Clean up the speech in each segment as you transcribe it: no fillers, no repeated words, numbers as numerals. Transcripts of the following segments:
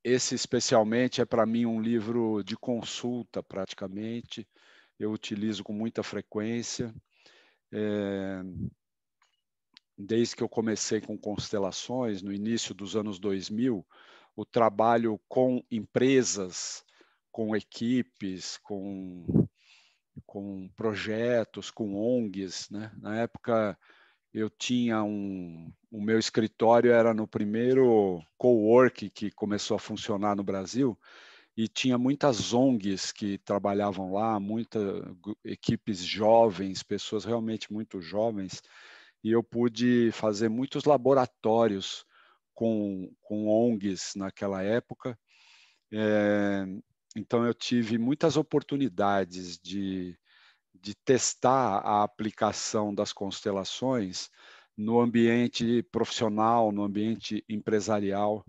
esse especialmente é para mim um livro de consulta praticamente, eu utilizo com muita frequência. Eh, Desde que eu comecei com constelações, no início dos anos 2000, o trabalho com empresas, com equipes, com projetos, com ONGs, né. Na época eu tinha o meu escritório era no primeiro coworking que começou a funcionar no Brasil, e tinha muitas ONGs que trabalhavam lá, muita equipes jovens, pessoas realmente muito jovens, e eu pude fazer muitos laboratórios com ONGs naquela época. Eh, então eu tive muitas oportunidades de testar a aplicação das constelações no ambiente profissional, no ambiente empresarial,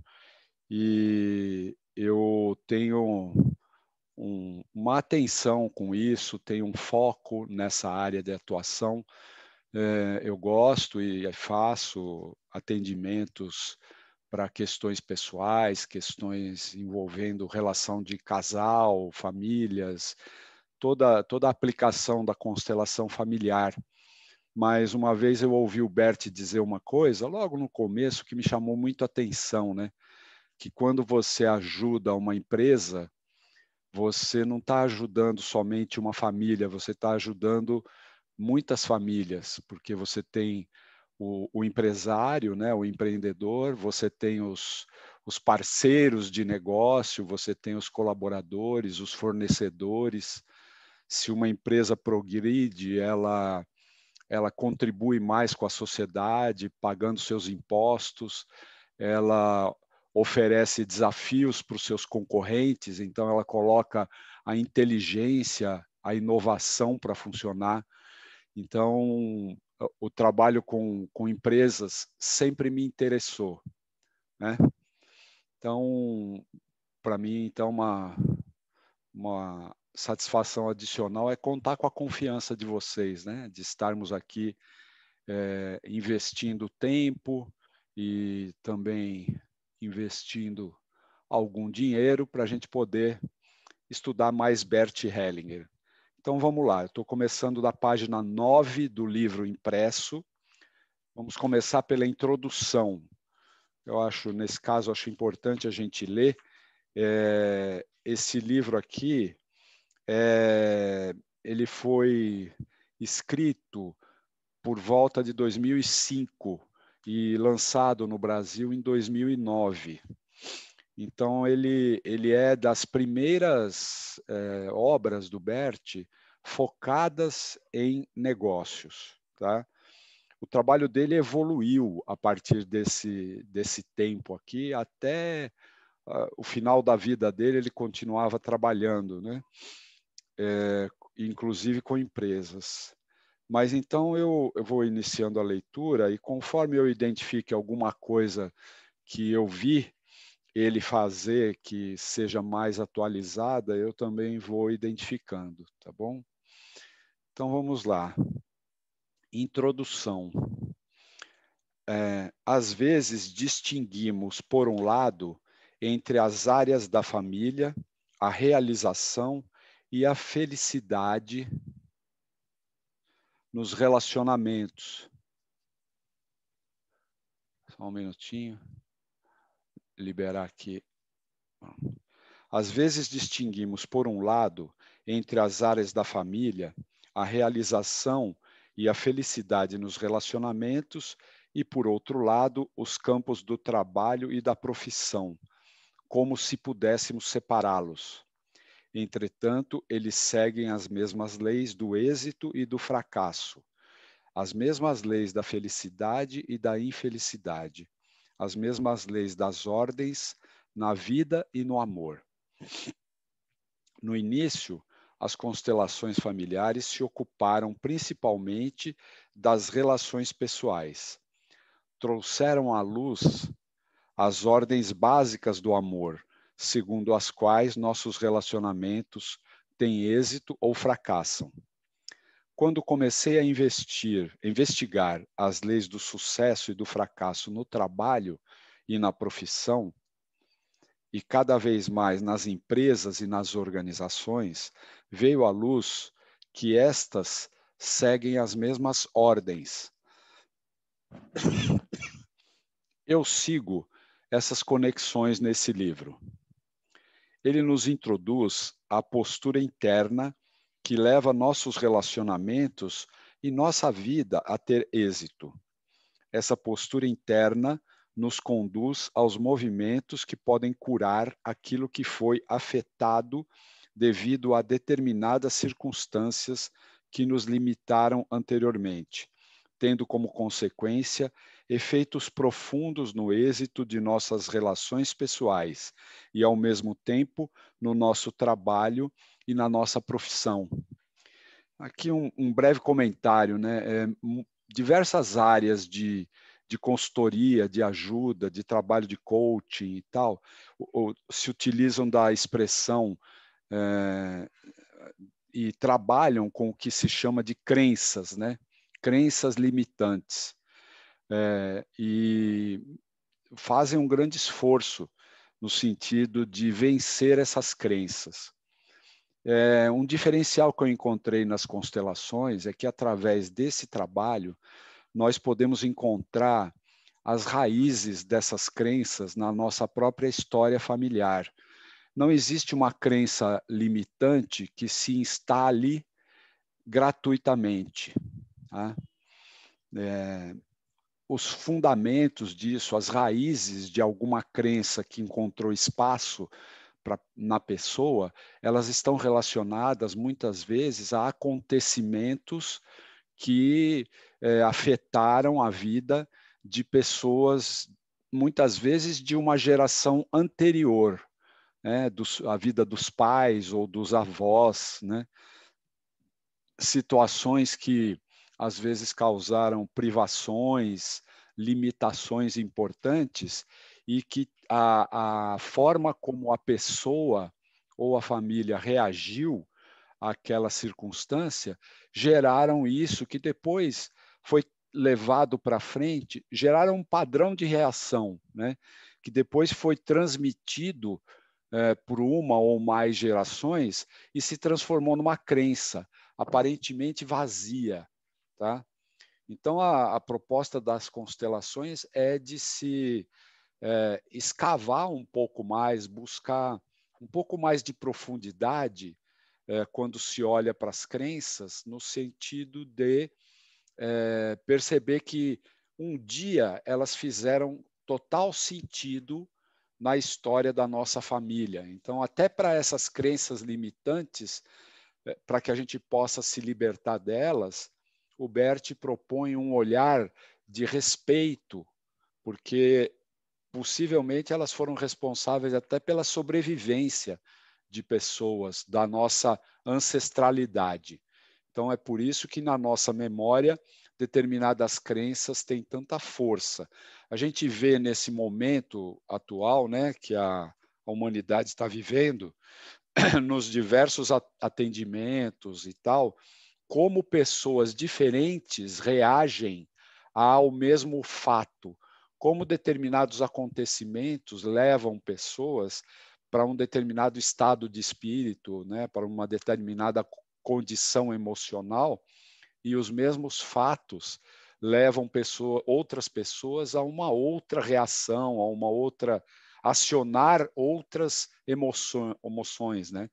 e eu tenho uma atenção com isso, tenho um foco nessa área de atuação. Eu gosto e faço atendimentos para questões pessoais, questões envolvendo relação de casal, famílias, toda a aplicação da constelação familiar. Mas uma vez eu ouvi o Bert dizer uma coisa, logo no começo, que me chamou muito a atenção, né? Que quando você ajuda uma empresa, você não está ajudando somente uma família, você está ajudando muitas famílias, porque você tem o empresário, né, o empreendedor, você tem os parceiros de negócio, você tem os colaboradores, os fornecedores. Se uma empresa progride, ela contribui mais com a sociedade, pagando seus impostos, ela oferece desafios para os seus concorrentes, então ela coloca a inteligência, a inovação para funcionar. Então, o trabalho com empresas sempre me interessou, né. Então, para mim, então, uma satisfação adicional é contar com a confiança de vocês, né, de estarmos aqui, investindo tempo e também investindo algum dinheiro para a gente poder estudar mais Bert Hellinger. Então vamos lá, eu estou começando da página 9 do livro impresso. Vamos começar pela introdução. Eu acho, nesse caso, acho importante a gente ler. Esse livro aqui, ele foi escrito por volta de 2005 e lançado no Brasil em 2009. Então, ele é das primeiras obras do Bert focadas em negócios, tá? O trabalho dele evoluiu a partir desse tempo aqui, até o final da vida dele, ele continuava trabalhando, né? Inclusive com empresas. Mas então eu vou iniciando a leitura e conforme eu identifique alguma coisa que eu vi ele fazer que seja mais atualizada, eu também vou identificando, tá bom? Então vamos lá. Introdução. Às vezes distinguimos, por um lado, entre as áreas da família, a realização e a felicidade nos relacionamentos. Só um minutinho, liberar aqui. Às vezes distinguimos, por um lado, entre as áreas da família, a realização e a felicidade nos relacionamentos, e, por outro lado, os campos do trabalho e da profissão, como se pudéssemos separá-los. Entretanto, eles seguem as mesmas leis do êxito e do fracasso, as mesmas leis da felicidade e da infelicidade, as mesmas leis das ordens na vida e no amor. No início, as constelações familiares se ocuparam principalmente das relações pessoais. Trouxeram à luz as ordens básicas do amor, segundo as quais nossos relacionamentos têm êxito ou fracassam. Quando comecei a investigar as leis do sucesso e do fracasso no trabalho e na profissão, e cada vez mais nas empresas e nas organizações, veio à luz que estas seguem as mesmas ordens. Eu sigo essas conexões nesse livro. Ele nos introduz à postura interna que leva nossos relacionamentos e nossa vida a ter êxito. Essa postura interna nos conduz aos movimentos que podem curar aquilo que foi afetado devido a determinadas circunstâncias que nos limitaram anteriormente, tendo como consequência efeitos profundos no êxito de nossas relações pessoais e, ao mesmo tempo, no nosso trabalho e na nossa profissão. Aqui um breve comentário, né? Diversas áreas de consultoria, de ajuda, de trabalho de coaching e tal, se utilizam da expressão e trabalham com o que se chama de crenças, né? Crenças limitantes. E fazem um grande esforço no sentido de vencer essas crenças. Um diferencial que eu encontrei nas constelações é que, através desse trabalho, nós podemos encontrar as raízes dessas crenças na nossa própria história familiar. Não existe uma crença limitante que se instale gratuitamente. Tá? Os fundamentos disso, as raízes de alguma crença que encontrou espaço na pessoa, elas estão relacionadas muitas vezes a acontecimentos que afetaram a vida de pessoas, muitas vezes de uma geração anterior, né, a vida dos pais ou dos avós, né? Situações que às vezes causaram privações, limitações importantes e que a forma como a pessoa ou a família reagiu àquela circunstância geraram isso que depois foi levado para frente, geraram um padrão de reação, né? Que depois foi transmitido por uma ou mais gerações e se transformou numa crença aparentemente vazia, tá? Então, a proposta das constelações é de se escavar um pouco mais, buscar um pouco mais de profundidade quando se olha para as crenças, no sentido de perceber que um dia elas fizeram total sentido na história da nossa família. Então, até para essas crenças limitantes, para que a gente possa se libertar delas, o Bert propõe um olhar de respeito, porque possivelmente elas foram responsáveis até pela sobrevivência de pessoas da nossa ancestralidade. Então, é por isso que na nossa memória determinadas crenças têm tanta força. A gente vê nesse momento atual, né, que a humanidade está vivendo, nos diversos atendimentos e tal, como pessoas diferentes reagem ao mesmo fato, como determinados acontecimentos levam pessoas para um determinado estado de espírito, né, para uma determinada condição emocional, e os mesmos fatos levam outras pessoas a uma outra reação, a uma outra acionar outras emoções, né?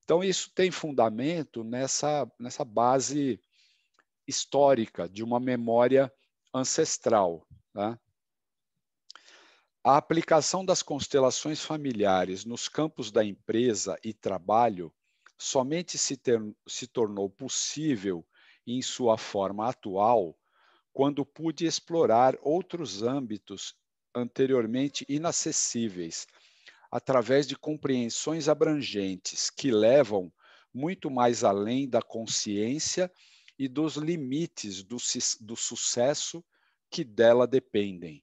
Então isso tem fundamento nessa base histórica de uma memória ancestral, tá? A aplicação das constelações familiares nos campos da empresa e trabalho somente se tornou possível em sua forma atual quando pude explorar outros âmbitos anteriormente inacessíveis, através de compreensões abrangentes que levam muito mais além da consciência e dos limites do sucesso que dela dependem.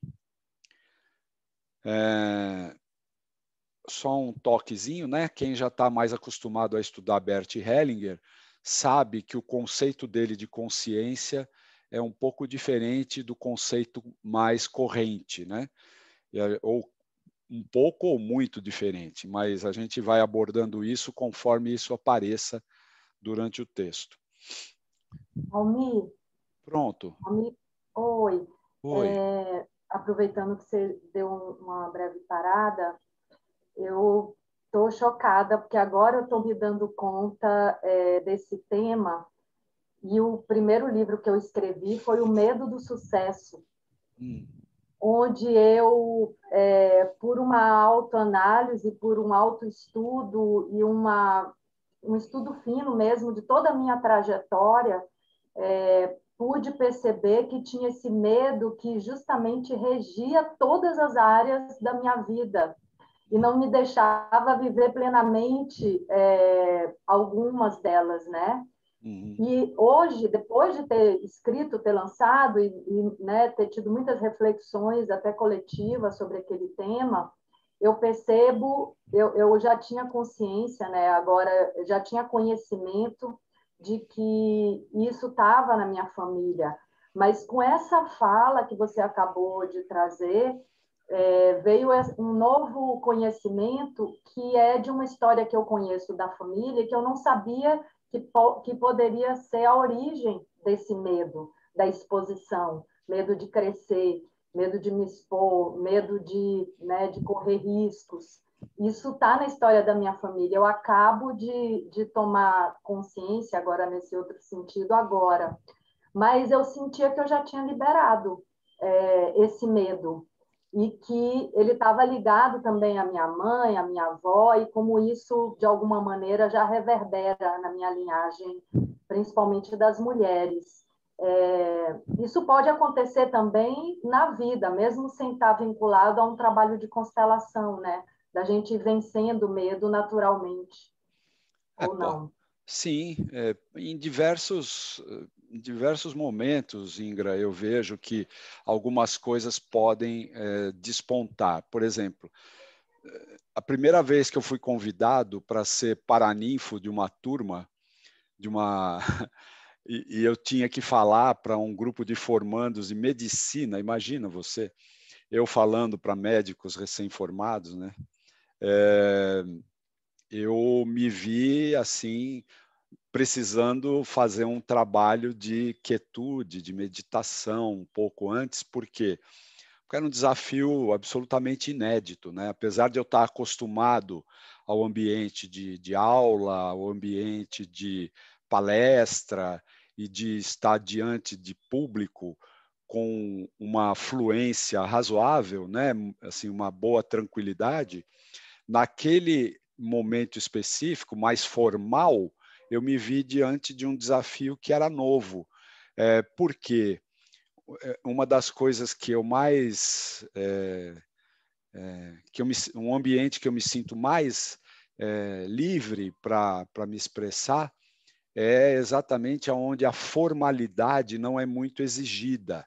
Só um toquezinho, né? Quem já está mais acostumado a estudar Bert Hellinger sabe que o conceito dele de consciência é um pouco diferente do conceito mais corrente, né? Ou um pouco ou muito diferente, mas a gente vai abordando isso conforme isso apareça durante o texto. Almir, Pronto. Almir, oi. Oi. Aproveitando que você deu uma breve parada, eu estou chocada, porque agora eu estou me dando conta desse tema, e o primeiro livro que eu escrevi foi O Medo do Sucesso, onde eu, por uma autoanálise, por um autoestudo e um estudo fino mesmo de toda a minha trajetória, pude perceber que tinha esse medo que justamente regia todas as áreas da minha vida e não me deixava viver plenamente algumas delas, né? Uhum. E hoje, depois de ter escrito, ter lançado né, ter tido muitas reflexões até coletivas sobre aquele tema, eu percebo, eu já tinha consciência, né, agora já tinha conhecimento de que isso estava na minha família. Mas com essa fala que você acabou de trazer, veio um novo conhecimento que é de uma história que eu conheço da família, que eu não sabia que poderia ser a origem desse medo, da exposição, medo de crescer, medo de me expor, medo né, de correr riscos. Isso está na história da minha família. Eu acabo de tomar consciência agora nesse outro sentido agora, mas eu sentia que eu já tinha liberado esse medo e que ele estava ligado também à minha mãe, à minha avó, e como isso, de alguma maneira, já reverbera na minha linhagem, principalmente das mulheres. Isso pode acontecer também na vida, mesmo sem estar vinculado a um trabalho de constelação, né? Da gente ir vencendo o medo naturalmente, ou Pô, não. sim, em diversos momentos, Ingra, eu vejo que algumas coisas podem despontar. Por exemplo, a primeira vez que eu fui convidado para ser paraninfo de uma turma, de uma e eu tinha que falar para um grupo de formandos de medicina, imagina você, eu falando para médicos recém-formados, né? É, eu me vi assim precisando fazer um trabalho de quietude, de meditação um pouco antes, porque era um desafio absolutamente inédito, né? Apesar de eu estar acostumado ao ambiente de aula, ao ambiente de palestra e de estar diante de público com uma fluência razoável, né? Assim, uma boa tranquilidade, naquele momento específico, mais formal, eu me vi diante de um desafio que era novo. Por quê? Uma das coisas que eu mais um ambiente que eu me sinto mais livre para me expressar é exatamente aonde a formalidade não é muito exigida.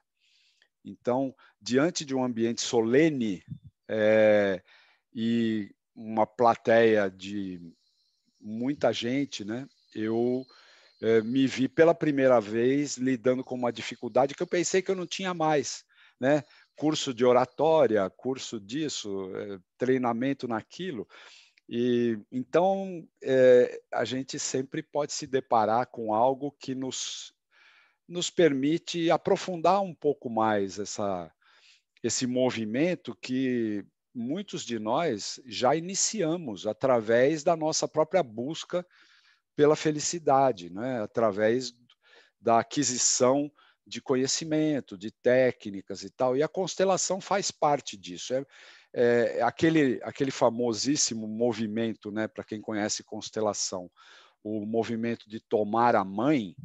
Então, diante de um ambiente solene e uma plateia de muita gente, né? Eu me vi pela primeira vez lidando com uma dificuldade que eu pensei que eu não tinha mais, né? Curso de oratória, curso disso, treinamento naquilo. E então a gente sempre pode se deparar com algo que nos permite aprofundar um pouco mais esse movimento que muitos de nós já iniciamos através da nossa própria busca pela felicidade, né? Através da aquisição de conhecimento, de técnicas e tal. E a constelação faz parte disso. Aquele famosíssimo movimento, né? Para quem conhece constelação, o movimento de tomar a mãe,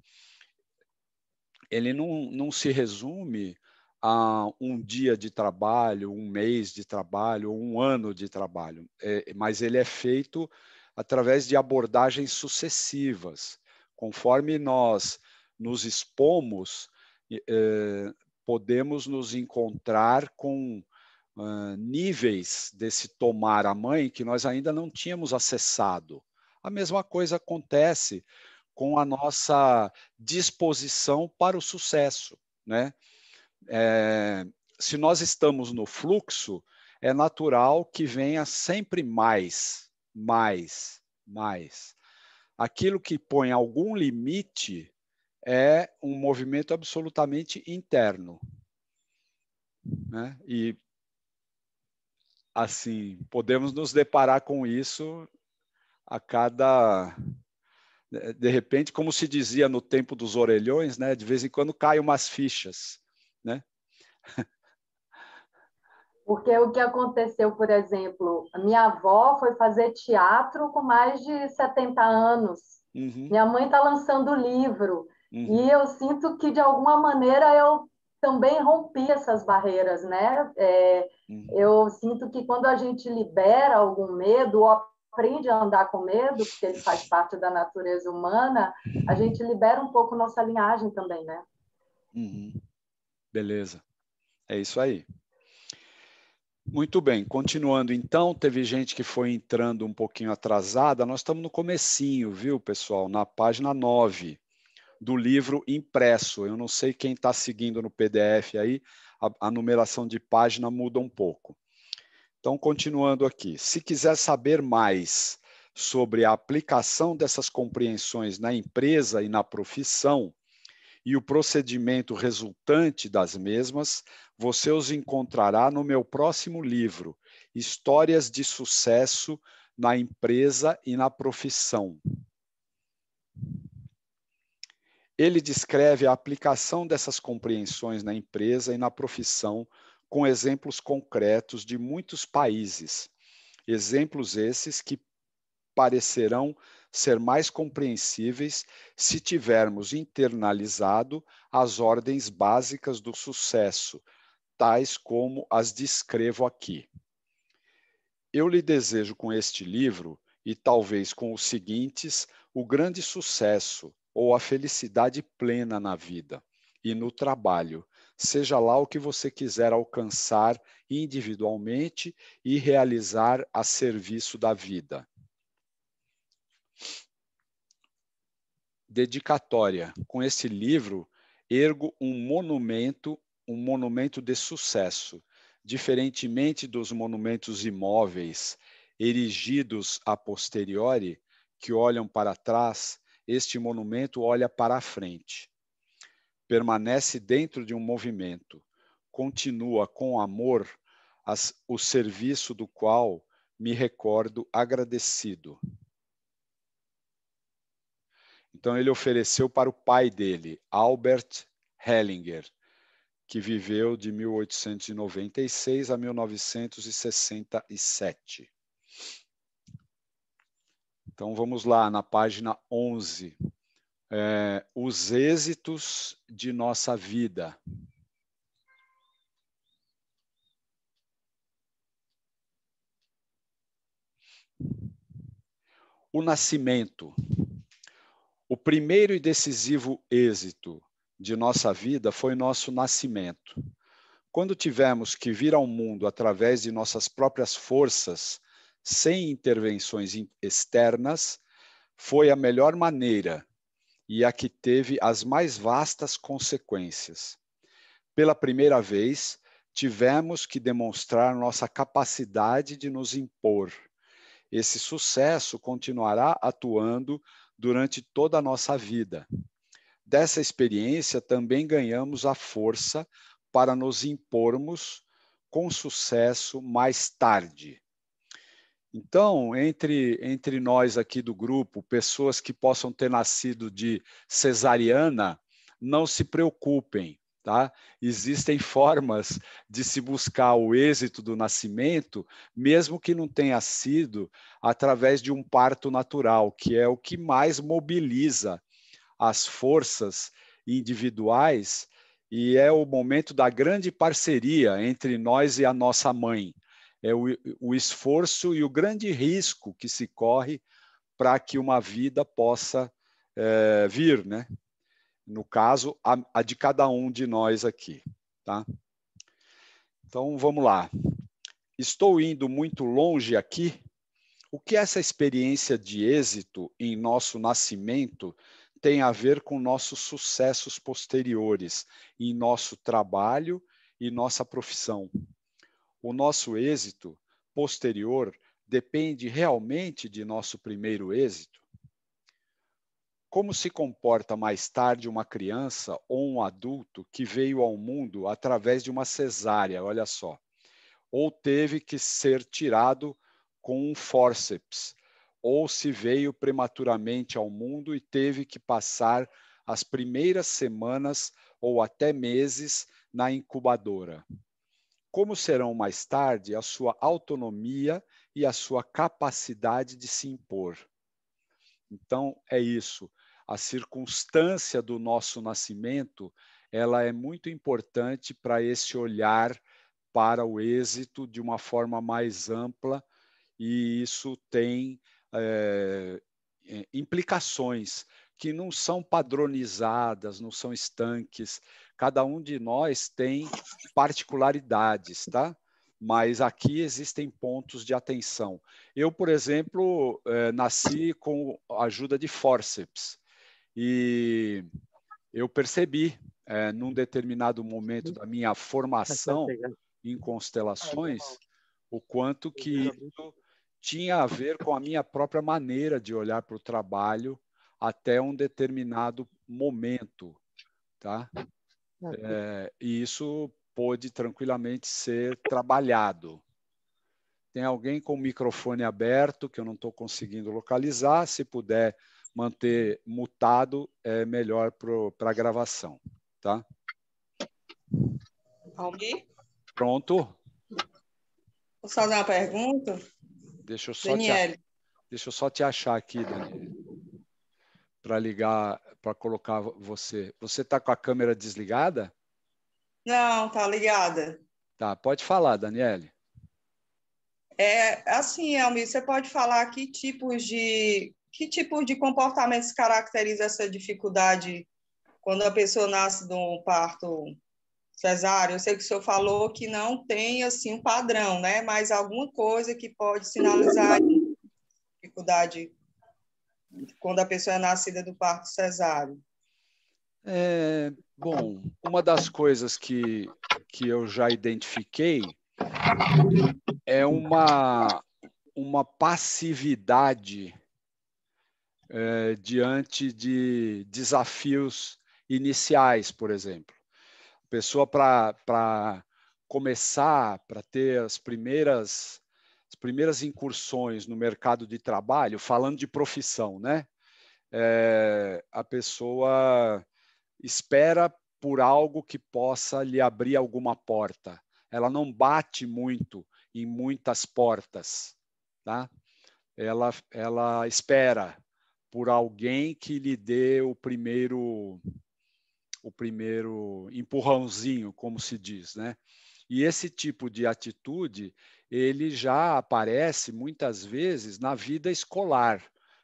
ele não se resume a um dia de trabalho, um mês de trabalho, ou um ano de trabalho, mas ele é feito através de abordagens sucessivas. Conforme nós nos expomos, podemos nos encontrar com níveis desse tomar a mãe que nós ainda não tínhamos acessado. A mesma coisa acontece com a nossa disposição para o sucesso, né? Se nós estamos no fluxo, é natural que venha sempre mais, mais, mais. Aquilo que põe algum limite é um movimento absolutamente interno, né? E, assim, podemos nos deparar com isso a cada... De repente, como se dizia no tempo dos orelhões, né? De vez em quando caem umas fichas, né? Porque o que aconteceu, por exemplo, a minha avó foi fazer teatro com mais de 70 anos. Uhum, Minha mãe está lançando livro. E uhum, eu sinto que, de alguma maneira, eu também rompi essas barreiras, né? uhum, Eu sinto que quando a gente libera algum medo, ou aprende a andar com medo, porque ele faz parte da natureza humana, a gente libera um pouco nossa linhagem também, né? uhum. Beleza, é isso aí. Muito bem, continuando então, teve gente que foi entrando um pouquinho atrasada, nós estamos no comecinho, viu, pessoal? Na página 9 do livro impresso. Eu não sei quem está seguindo no PDF aí, a numeração de página muda um pouco. Então, continuando aqui, se quiser saber mais sobre a aplicação dessas compreensões na empresa e na profissão, e o procedimento resultante das mesmas, você os encontrará no meu próximo livro, Histórias de Sucesso na Empresa e na Profissão. Ele descreve a aplicação dessas compreensões na empresa e na profissão com exemplos concretos de muitos países. Exemplos esses que parecerão ser mais compreensíveis se tivermos internalizado as ordens básicas do sucesso, tais como as descrevo aqui. Eu lhe desejo com este livro, e talvez com os seguintes, o grande sucesso ou a felicidade plena na vida e no trabalho, seja lá o que você quiser alcançar individualmente e realizar a serviço da vida. Dedicatória. Com esse livro, ergo um monumento de sucesso, diferentemente dos monumentos imóveis erigidos a posteriori, que olham para trás, este monumento olha para a frente. Permanece dentro de um movimento, continua com amor o serviço do qual me recordo agradecido. Então, ele ofereceu para o pai dele, Albert Hellinger, que viveu de 1896 a 1967. Então, vamos lá, na página 11. Os êxitos de nossa vida. O nascimento. O primeiro e decisivo êxito de nossa vida foi nosso nascimento. Quando tivemos que vir ao mundo através de nossas próprias forças, sem intervenções externas, foi a melhor maneira e a que teve as mais vastas consequências. Pela primeira vez, tivemos que demonstrar nossa capacidade de nos impor. Esse sucesso continuará atuando durante toda a nossa vida. Dessa experiência também ganhamos a força para nos impormos com sucesso mais tarde. Então, entre nós aqui do grupo, pessoas que possam ter nascido de cesariana, não se preocupem, tá? Existem formas de se buscar o êxito do nascimento, mesmo que não tenha sido através de um parto natural, que é o que mais mobiliza as forças individuais e é o momento da grande parceria entre nós e a nossa mãe. É o esforço e o grande risco que se corre para que uma vida possa vir, né? No caso, a de cada um de nós aqui. Tá? Então, vamos lá. Estou indo muito longe aqui. O que essa experiência de êxito em nosso nascimento tem a ver com nossos sucessos posteriores em nosso trabalho e nossa profissão? o nosso êxito posterior depende realmente de nosso primeiro êxito? Como se comporta mais tarde uma criança ou um adulto que veio ao mundo através de uma cesárea, olha só, ou teve que ser tirado com um fórceps, ou se veio prematuramente ao mundo e teve que passar as primeiras semanas ou até meses na incubadora? Como serão mais tarde a sua autonomia e a sua capacidade de se impor? Então, é isso. A circunstância do nosso nascimento, ela é muito importante para esse olhar para o êxito de uma forma mais ampla, e isso tem implicações que não são padronizadas, não são estanques. Cada um de nós tem particularidades, tá? Mas aqui existem pontos de atenção. Eu, por exemplo, nasci com a ajuda de fórceps e eu percebi, num determinado momento da minha formação em constelações, o quanto que isso tinha a ver com a minha própria maneira de olhar para o trabalho até um determinado momento, tá? E isso pôde tranquilamente ser trabalhado. Tem alguém com o microfone aberto que eu não estou conseguindo localizar. Se puder manter mutado, é melhor para a gravação, tá? Almir? Pronto? Posso fazer uma pergunta? Deixa eu só te achar aqui, Daniel, para ligar, para colocar você. Você está com a câmera desligada? Não, tá ligada. Tá, pode falar, Daniele. Assim, Almir, você pode falar que tipos de comportamentos caracteriza essa dificuldade quando a pessoa nasce de um parto cesáreo? Eu sei que o senhor falou que não tem assim um padrão, né? Mas alguma coisa que pode sinalizar a dificuldade quando a pessoa é nascida do parto cesáreo. Bom, uma das coisas que eu já identifiquei é uma passividade diante de desafios iniciais, por exemplo. A pessoa, para começar, para ter as primeiras incursões no mercado de trabalho, falando de profissão, né? A pessoa espera por algo que possa lhe abrir alguma porta. Ela não bate muito em muitas portas, tá? Ela espera por alguém que lhe dê o primeiro empurrãozinho, como se diz, né? E esse tipo de atitude, ele já aparece muitas vezes na vida escolar,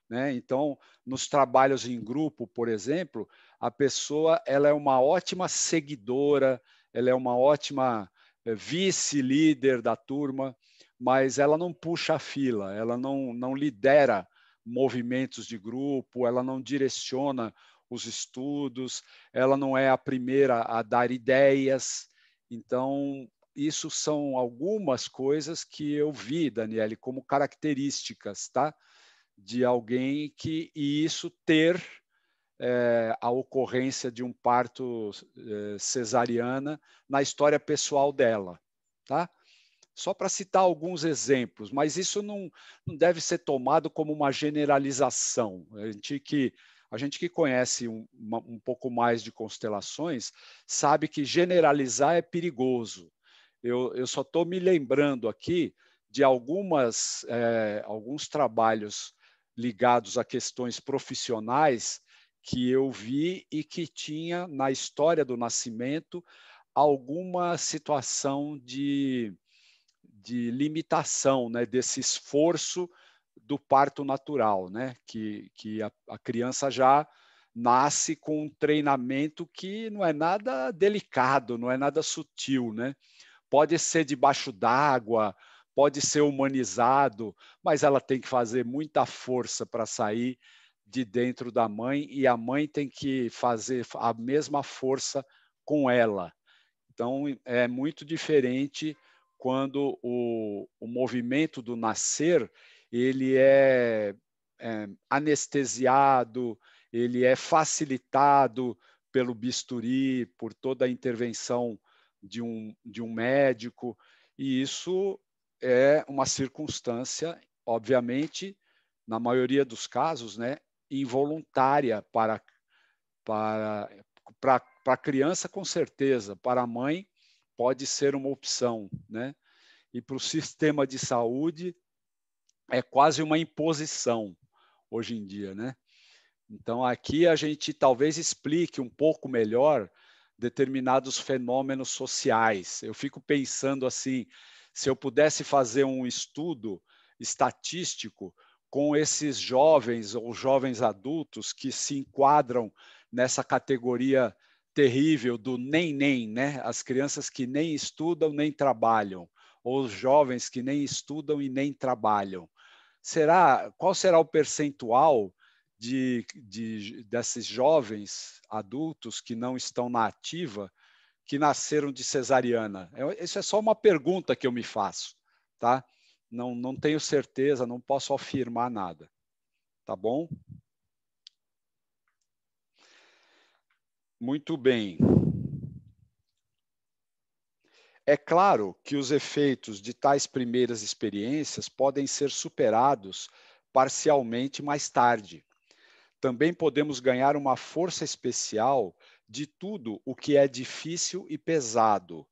né? Então, nos trabalhos em grupo, por exemplo, a pessoa ela é uma ótima seguidora, ela é uma ótima vice-líder da turma, mas ela não puxa a fila, ela não lidera movimentos de grupo, ela não direciona os estudos, ela não é a primeira a dar ideias. Então, isso são algumas coisas que eu vi, Daniele, como características, tá? De alguém e isso ter a ocorrência de um parto cesariana na história pessoal dela, tá? Só para citar alguns exemplos, mas isso não deve ser tomado como uma generalização. A gente que conhece um pouco mais de constelações sabe que generalizar é perigoso. Eu só estou me lembrando aqui de alguns trabalhos ligados a questões profissionais que eu vi e que tinha na história do nascimento alguma situação de limitação, né, desse esforço do parto natural, né, que a criança já nasce com um treinamento que não é nada delicado, não é nada sutil, né? Pode ser debaixo d'água, pode ser humanizado, mas ela tem que fazer muita força para sair de dentro da mãe e a mãe tem que fazer a mesma força com ela. Então, é muito diferente quando o movimento do nascer ele é anestesiado, ele é facilitado pelo bisturi, por toda a intervenção de um médico, e isso é uma circunstância, obviamente, na maioria dos casos, né, involuntária para a criança, com certeza, para a mãe pode ser uma opção, né? E para o sistema de saúde é quase uma imposição hoje em dia, né? Então, aqui a gente talvez explique um pouco melhor determinados fenômenos sociais. Eu fico pensando assim, se eu pudesse fazer um estudo estatístico com esses jovens ou jovens adultos que se enquadram nessa categoria terrível do nem, né? As crianças que nem estudam nem trabalham, ou os jovens que nem estudam e nem trabalham. Qual será o percentual desses jovens adultos que não estão na ativa, que nasceram de cesariana? Isso é só uma pergunta que eu me faço, tá? Não tenho certeza, não posso afirmar nada, tá bom? Muito bem. É claro que os efeitos de tais primeiras experiências podem ser superados parcialmente mais tarde. Também podemos ganhar uma força especial de tudo o que é difícil e pesado.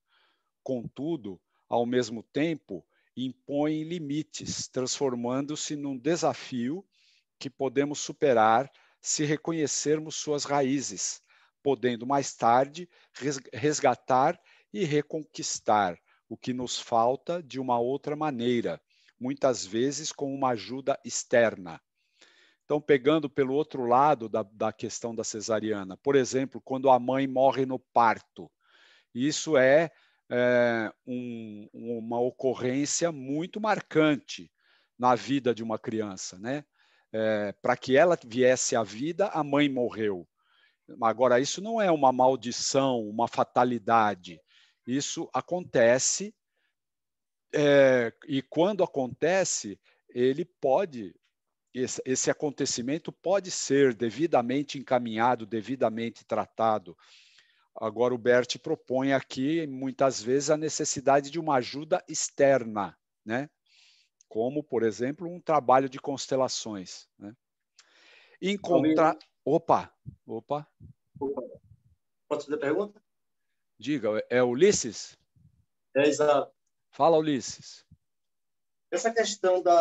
Contudo, ao mesmo tempo, impõe limites, transformando-se num desafio que podemos superar se reconhecermos suas raízes, podendo mais tarde resgatar e reconquistar o que nos falta de uma outra maneira, muitas vezes com uma ajuda externa. Então, pegando pelo outro lado da questão da cesariana, por exemplo, quando a mãe morre no parto, isso é uma ocorrência muito marcante na vida de uma criança, né? Para que ela viesse à vida, a mãe morreu. Agora, isso não é uma maldição, uma fatalidade. Isso acontece, e quando acontece, esse acontecimento pode ser devidamente encaminhado, devidamente tratado. Agora, o Bert propõe aqui, muitas vezes, a necessidade de uma ajuda externa, né? Como, por exemplo, um trabalho de constelações, né? Opa. Pode fazer pergunta? Diga, é Ulisses? Exato. Fala, Ulisses. Essa questão do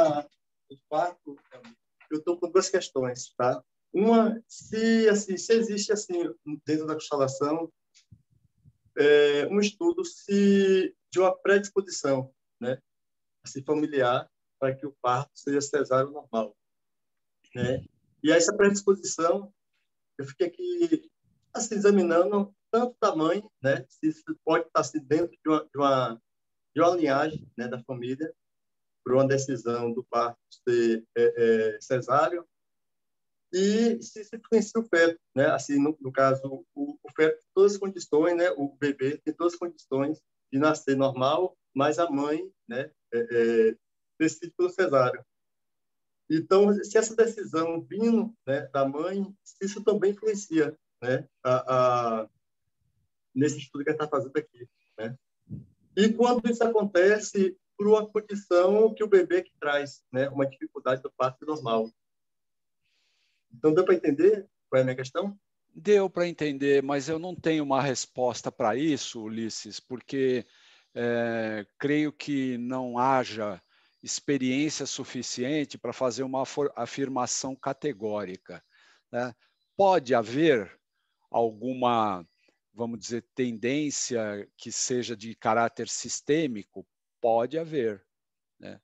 parto, eu estou com duas questões, tá? Uma, se existe, assim, dentro da constelação, um estudo de uma predisposição, né? Assim, familiar, para que o parto seja cesáreo normal, né? E essa predisposição, eu fiquei aqui, assim, examinando tanto da mãe, né? Se isso pode estar assim, dentro de uma linhagem, né, da família, por uma decisão do parto ser cesáreo, e se influencia o feto, né? Assim, no caso, o feto tem todas as condições, né? O bebê tem todas as condições de nascer normal, mas a mãe, né, decide pelo cesáreo. Então, se essa decisão vindo, né, da mãe, isso também influencia, né, nesse estudo que a gente está fazendo aqui, né? E quando isso acontece por uma condição que o bebê que traz, né, uma dificuldade do parto normal. Então, deu para entender qual é a minha questão? Deu para entender, mas eu não tenho uma resposta para isso, Ulisses, porque creio que não haja experiência suficiente para fazer uma afirmação categórica, né? Pode haver alguma, vamos dizer, tendência que seja de caráter sistêmico? Pode haver, né?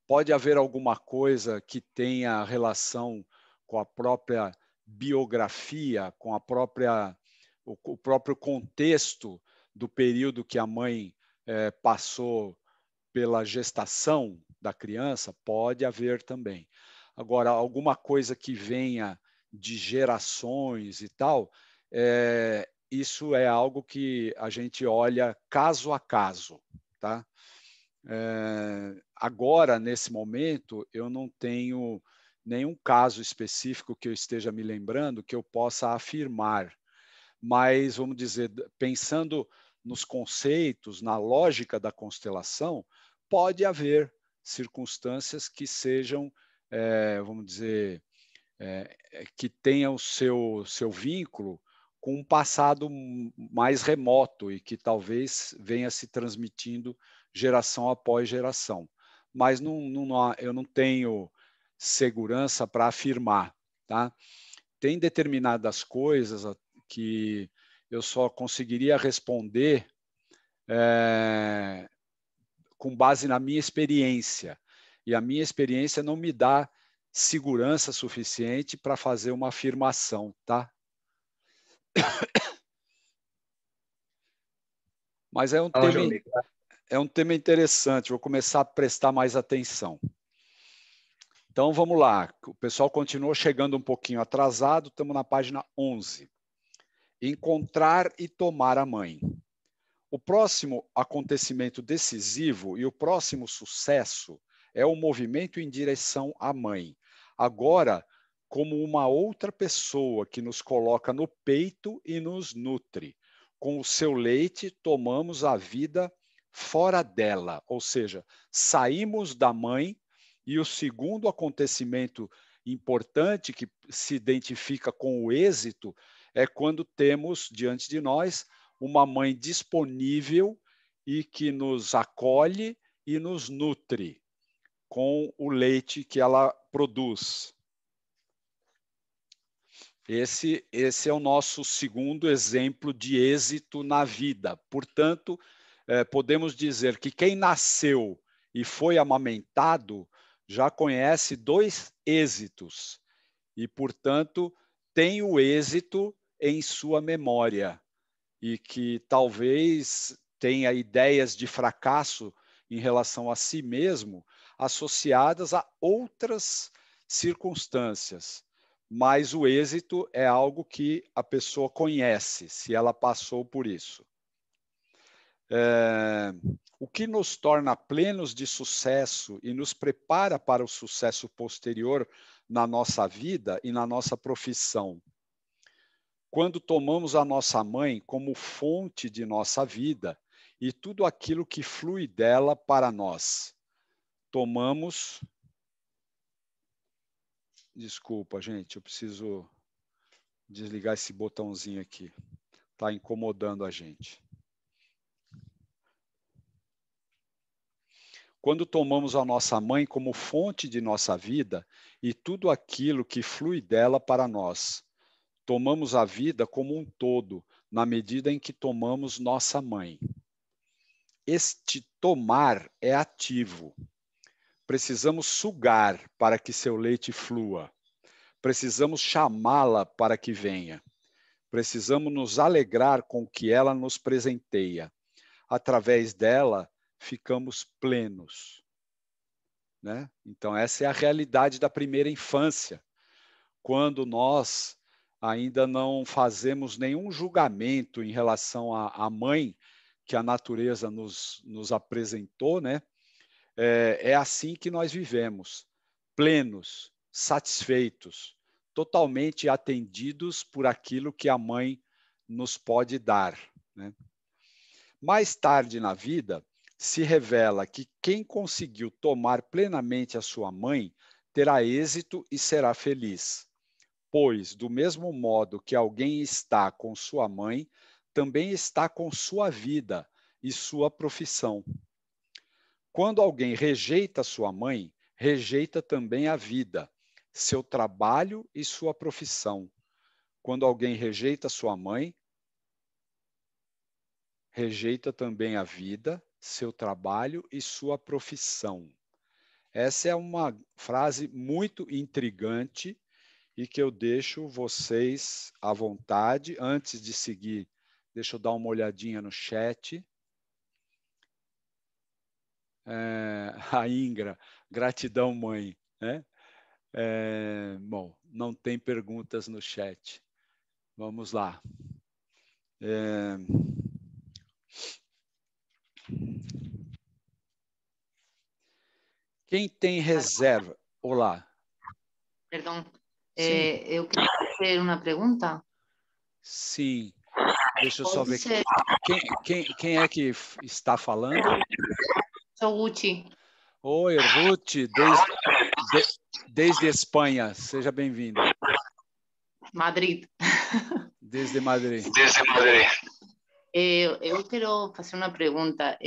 Pode haver alguma coisa que tenha relação com a própria biografia, com o próprio contexto do período que a mãe passou pela gestação da criança? Pode haver também. Agora, alguma coisa que venha de gerações e tal, isso é algo que a gente olha caso a caso, tá? Agora, nesse momento, eu não tenho nenhum caso específico que eu esteja me lembrando que eu possa afirmar, mas, vamos dizer, pensando nos conceitos, na lógica da constelação, pode haver circunstâncias que sejam, vamos dizer, que tenham o seu vínculo com um passado mais remoto e que talvez venha se transmitindo geração após geração. Mas eu não tenho segurança para afirmar. Tá? Tem determinadas coisas que eu só conseguiria responder com base na minha experiência. E a minha experiência não me dá segurança suficiente para fazer uma afirmação, tá? Mas é um tema interessante, vou começar a prestar mais atenção. Então, vamos lá. O pessoal continuou chegando um pouquinho atrasado, estamos na página 11. Encontrar e tomar a mãe. O próximo acontecimento decisivo e o próximo sucesso é o movimento em direção à mãe. Agora, como uma outra pessoa que nos coloca no peito e nos nutre. Com o seu leite, tomamos a vida fora dela, ou seja, saímos da mãe. E o segundo acontecimento importante que se identifica com o êxito é quando temos diante de nós uma mãe disponível e que nos acolhe e nos nutre com o leite que ela produz. Esse é o nosso segundo exemplo de êxito na vida. Portanto, podemos dizer que quem nasceu e foi amamentado já conhece 2 êxitos e, portanto, tem o êxito em sua memória e que talvez tenha ideias de fracasso em relação a si mesmo associadas a outras circunstâncias. Mas o êxito é algo que a pessoa conhece, se ela passou por isso. O que nos torna plenos de sucesso e nos prepara para o sucesso posterior na nossa vida e na nossa profissão. Quando tomamos a nossa mãe como fonte de nossa vida e tudo aquilo que flui dela para nós. Tomamos... Desculpa, gente, eu preciso desligar esse botãozinho aqui. Está incomodando a gente. Quando tomamos a nossa mãe como fonte de nossa vida e tudo aquilo que flui dela para nós, tomamos a vida como um todo, na medida em que tomamos nossa mãe. Este tomar é ativo. Precisamos sugar para que seu leite flua. Precisamos chamá-la para que venha. Precisamos nos alegrar com o que ela nos presenteia. Através dela, ficamos plenos. Né? Então, essa é a realidade da primeira infância, quando nós ainda não fazemos nenhum julgamento em relação à mãe que a natureza nos apresentou, né? É assim que nós vivemos, plenos, satisfeitos, totalmente atendidos por aquilo que a mãe nos pode dar. Né? Mais tarde na vida, se revela que quem conseguiu tomar plenamente a sua mãe terá êxito e será feliz. Pois, do mesmo modo que alguém está com sua mãe, também está com sua vida e sua profissão. Quando alguém rejeita sua mãe, rejeita também a vida, seu trabalho e sua profissão. Quando alguém rejeita sua mãe, rejeita também a vida, seu trabalho e sua profissão. Essa é uma frase muito intrigante e que eu deixo vocês à vontade. Antes de seguir, deixa eu dar uma olhadinha no chat. A Ingra, gratidão, mãe. Né? Bom, não tem perguntas no chat. Vamos lá. Quem tem reserva? Olá. Perdão. Sim. Eu queria fazer uma pergunta. Sim. Deixa eu só Pode ver. ser. Quem é que está falando? Sou Gucci. Oi, Ruth, desde Espanha. Seja bem-vinda. Madrid. Desde Madrid. Desde Madrid. Eu quero fazer uma pergunta.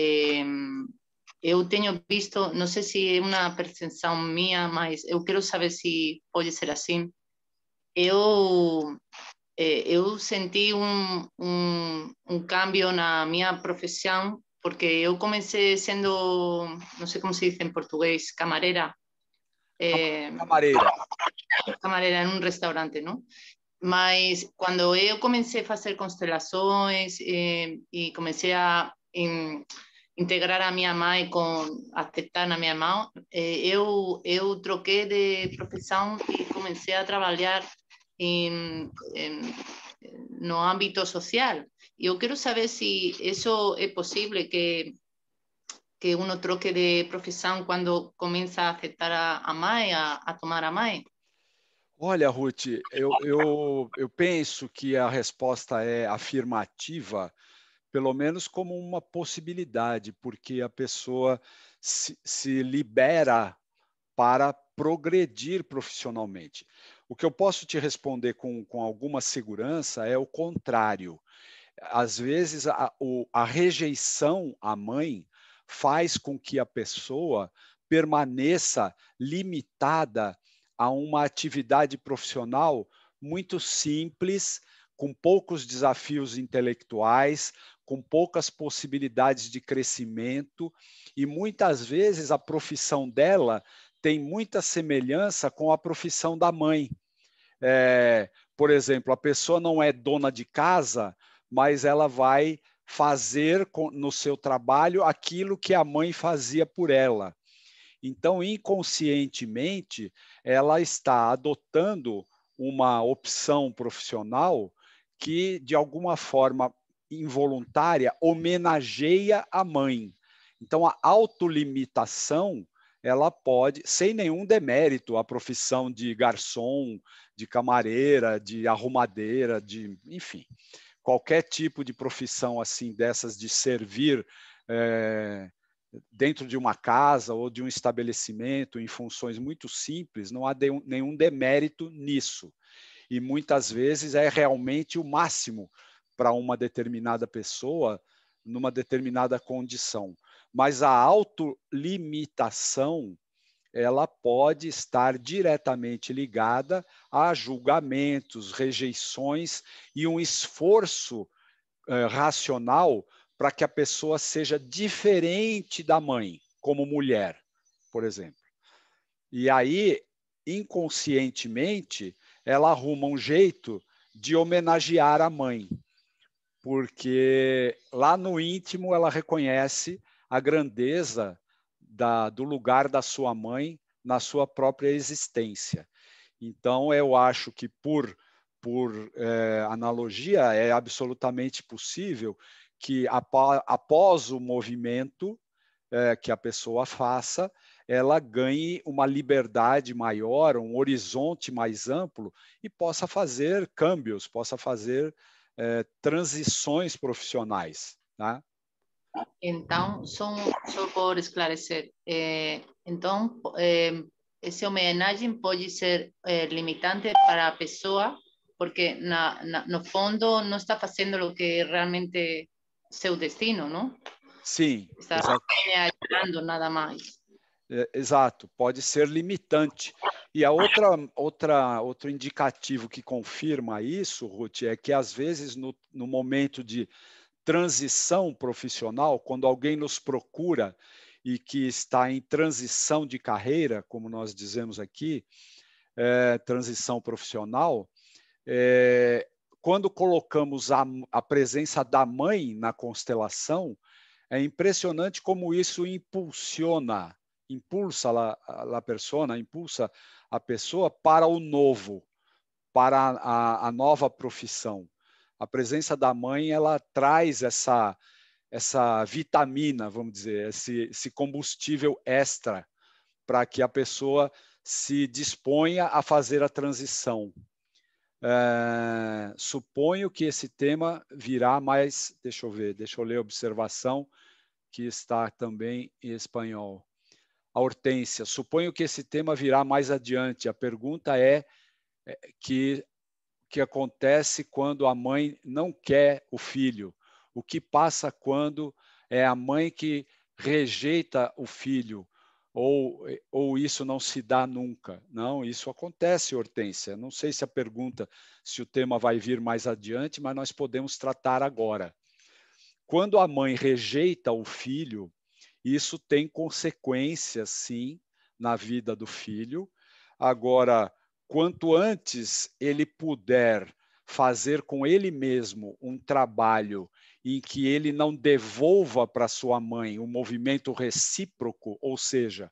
Eu tenho visto, não sei se é uma percepção minha, mas eu quero saber se pode ser assim. Eu senti um cambio na minha profissão, porque eu comecei sendo, não sei como se diz em português, camareira. Camareira. Camareira em um restaurante, não? Mas quando eu comecei a fazer constelações e comecei a integrar a minha mãe com aceitar na minha mão, eu troquei de profissão e comecei a trabalhar no âmbito social. E eu quero saber se isso é possível, que uno troque de profissão quando começa a aceitar a mãe, a tomar a mãe. Olha, Ruth, eu penso que a resposta é afirmativa, pelo menos como uma possibilidade, porque a pessoa se libera para progredir profissionalmente. O que eu posso te responder com alguma segurança é o contrário. Às vezes, a rejeição à mãe faz com que a pessoa permaneça limitada a uma atividade profissional muito simples, com poucos desafios intelectuais, com poucas possibilidades de crescimento, e muitas vezes a profissão dela tem muita semelhança com a profissão da mãe. Por exemplo, a pessoa não é dona de casa, mas ela vai fazer no seu trabalho aquilo que a mãe fazia por ela. Então, inconscientemente, ela está adotando uma opção profissional que, de alguma forma involuntária, homenageia a mãe. Então, a autolimitação, ela pode, sem nenhum demérito, a profissão de garçom, de camareira, de arrumadeira, enfim, qualquer tipo de profissão assim dessas de servir dentro de uma casa ou de um estabelecimento em funções muito simples, não há nenhum demérito nisso. E muitas vezes é realmente o máximo para uma determinada pessoa numa determinada condição. Mas a autolimitação, ela pode estar diretamente ligada a julgamentos, rejeições e um esforço racional para que a pessoa seja diferente da mãe, como mulher, por exemplo. E aí, inconscientemente, ela arruma um jeito de homenagear a mãe, porque lá no íntimo ela reconhece a grandeza do lugar da sua mãe na sua própria existência. Então, eu acho que, por analogia, é absolutamente possível que, após o movimento que a pessoa faça, ela ganhe uma liberdade maior, um horizonte mais amplo e possa fazer câmbios, possa fazer transições profissionais. Tá? Então, só por esclarecer, então, essa homenagem pode ser limitante para a pessoa, porque no fundo não está fazendo o que é realmente seu destino, não? Sim. Está ajudando nada mais. Exato, pode ser limitante. E a outro indicativo que confirma isso, Ruth, é que às vezes no momento de transição profissional, quando alguém nos procura e que está em transição de carreira, como nós dizemos aqui, transição profissional, quando colocamos a presença da mãe na constelação, é impressionante como isso impulsa a pessoa para o novo, para a nova profissão. A presença da mãe, ela traz essa vitamina, vamos dizer, esse combustível extra para que a pessoa se disponha a fazer a transição. Suponho que esse tema virá mais... Deixa eu ver, deixa eu ler a observação, que está também em espanhol. A Hortência, suponho que esse tema virá mais adiante. A pergunta é que acontece quando a mãe não quer o filho? O que passa quando é a mãe que rejeita o filho? Ou isso não se dá nunca? Não, isso acontece, Hortência. Não sei se a pergunta, se o tema vai vir mais adiante, mas nós podemos tratar agora. Quando a mãe rejeita o filho, isso tem consequências, sim, na vida do filho. Agora, quanto antes ele puder fazer com ele mesmo um trabalho em que ele não devolva para sua mãe um movimento recíproco, ou seja,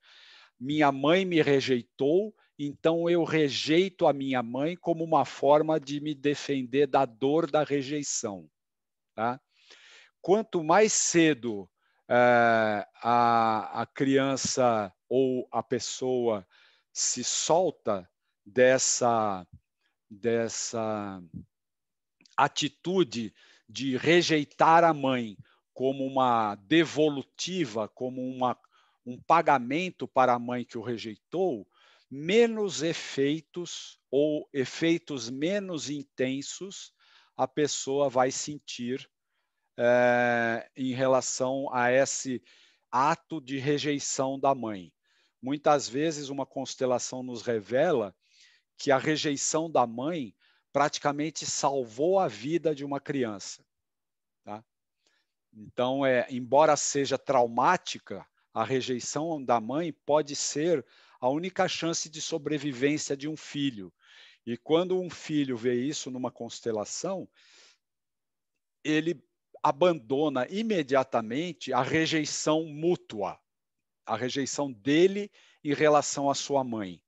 minha mãe me rejeitou, então eu rejeito a minha mãe como uma forma de me defender da dor da rejeição. Tá? Quanto mais cedo a criança ou a pessoa se solta dessa atitude de rejeitar a mãe como uma devolutiva, como um pagamento para a mãe que o rejeitou, menos efeitos ou efeitos menos intensos a pessoa vai sentir em relação a esse ato de rejeição da mãe. Muitas vezes uma constelação nos revela que a rejeição da mãe praticamente salvou a vida de uma criança. Tá? Então, embora seja traumática, a rejeição da mãe pode ser a única chance de sobrevivência de um filho. E quando um filho vê isso numa constelação, ele abandona imediatamente a rejeição mútua, a rejeição dele em relação à sua mãe.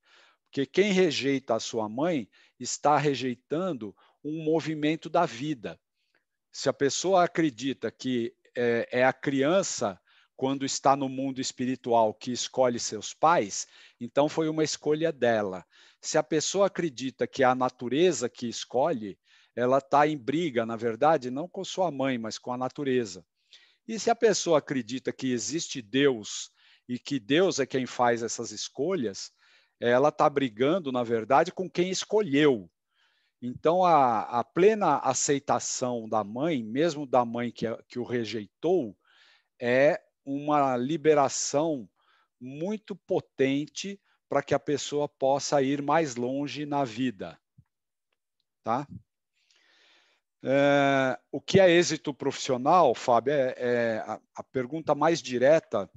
Porque quem rejeita a sua mãe está rejeitando um movimento da vida. Se a pessoa acredita que é a criança, quando está no mundo espiritual, que escolhe seus pais, então foi uma escolha dela. Se a pessoa acredita que é a natureza que escolhe, ela está em briga, na verdade, não com sua mãe, mas com a natureza. E se a pessoa acredita que existe Deus e que Deus é quem faz essas escolhas, ela está brigando, na verdade, com quem escolheu. Então, a plena aceitação da mãe, mesmo da mãe que o rejeitou, é uma liberação muito potente para que a pessoa possa ir mais longe na vida. Tá? O que é êxito profissional, Fábio? A pergunta mais direta